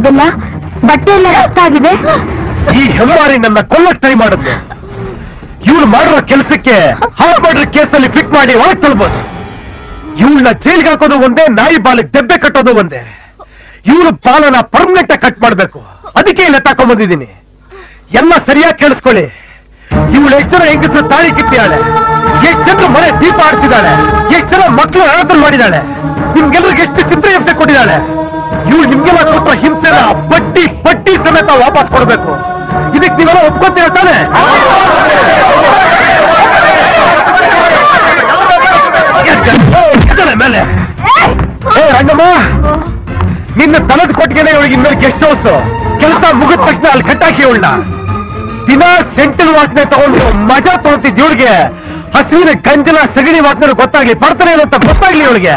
ಇದೆಲ್ಲ ಬಟ್ಟೆ ಎಲ್ಲ ರಕ್ತ ಆಗಿದೆ. ಈ ಹೆಮ್ಮಾರಿ ನನ್ನ ಕೊಲ್ಲಕ್ಕೆ ಟ್ರೈ ಮಾಡಿದ್ಲು. ಇವಳು ಮಾಡಿರೋ ಕೆಲಸಕ್ಕೆ ಹಾಫ್ ಮರ್ಡರ್ ಕೇಸಲ್ಲಿ ಫಿಟ್ ಮಾಡಿ ಒಳಗೆ ತಳ್ಬೋದು. ಇವಳನ್ನ ಜೈಲ್ಗೆ ಹಾಕೋದು ಒಂದೇ, ನಾಯಿ ಬಾಲಿಗೆ ದೆಬ್ಬೆ ಕಟ್ಟೋದು ಒಂದೇ. ಇವಳು ಬಾಲನ ಪರ್ಮನೆಂಟ್ ಆಗಿ ಕಟ್ ಮಾಡ್ಬೇಕು. ಅದಕ್ಕೆ ಇಲ್ಲಿ ತಕೊಂಡ್ ಬಂದಿದ್ದೀನಿ. ಎಲ್ಲ ಸರಿಯಾಗಿ ಕೇಳಿಸ್ಕೊಳ್ಳಿ. ಇವಳು ಎಷ್ಟು ಜನ ಹೆಂಗಸರು ತಾಳಿ ಕಿತ್ತಿದ್ದಾಳೆ, ಎಷ್ಟು ಜನರು ಮನೆ ದೀಪ ಆಡ್ತಿದ್ದಾಳೆ, ಎಷ್ಟು ಜನ ಮಕ್ಕಳು ಅನಾಥ ಮಾಡಿದ್ದಾಳೆ, ನಿಮ್ಗೆಲ್ರಿಗೆ ಎಷ್ಟು ಚಿತ್ರಹಿಂಸೆ ಕೊಟ್ಟಿದ್ದಾಳೆ. ಇವಳು ನಿಮ್ಗೆಲ್ಲ ಕೊಟ್ಟ ಹಿಂಸೆನ ಬಡ್ಡಿ ಬಡ್ಡಿ ಸಮೇತ ವಾಪಸ್ ಕೊಡ್ಬೇಕು. ಇದಕ್ಕೆ ನೀವೆಲ್ಲ ಒಪ್ಕೊತೀರ ತಾನೆ? ಮೇಲೆ ರಂಗಮ್ಮ, ನಿನ್ನ ತಲದ ಕೊಟ್ಟಿಗೆನೆ ಇವಳಿಗೆ ಇನ್ಮೇಲೆ ಗೆಸ್ಟ್ ಹೌಸ್. ಕೆಲಸ ಮುಗಿದ ತಕ್ಷಣ ಅಲ್ಲಿ ಕಟ್ಟಾಕಿ ಇವಳನ್ನ. ದಿನ ಸೆಂಟಲ್ ವಾಸನೆ ತಗೊಂಡು ಮಜಾ ತಗೊಂತಿದ್ದ ಇವಳಿಗೆ ಹಸುವಿನ ಗಂಜಲ ಸಗಣಿ ವಾಸನೆ ಗೊತ್ತಾಗ್ಲಿ, ಬರ್ತಾನೆ ಅಂತ ಗೊತ್ತಾಗ್ಲಿ ಇವಳಿಗೆ.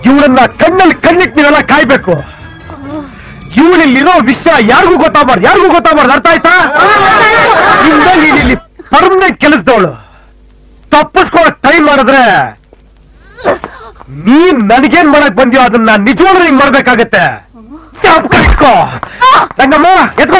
ಇವಳನ್ನ ಕಣ್ಣಲ್ಲಿ ಕಣ್ಣಿಟ್ಟು ನೀವೆಲ್ಲ ಕಾಯ್ಬೇಕು. ಇವಳಲ್ಲಿರೋ ವಿಷಯ ಯಾರಿಗೂ ಗೊತ್ತಾಗಬಾರ್ದು. ಅರ್ಥ ಆಯ್ತಾ? ಇಲ್ಲಿ ಪರ್ಮನೆಂಟ್ ಕೆಲಸದವಳು. ತಪ್ಪಿಸ್ಕೊಳಕ್ ಟ್ರೈ ಮಾಡಿದ್ರೆ ನೀನ್ ನನಗೇನ್ ಮಾಡಕ್ ಬಂದ್ಯೋ ಅದನ್ನ ನಿಜವಾಗ್ಲೂ ಹಿಂಗ್ ಮಾಡ್ಬೇಕಾಗತ್ತೆ. ರಂಗಮ್ಮ ಎತ್ಕೋ.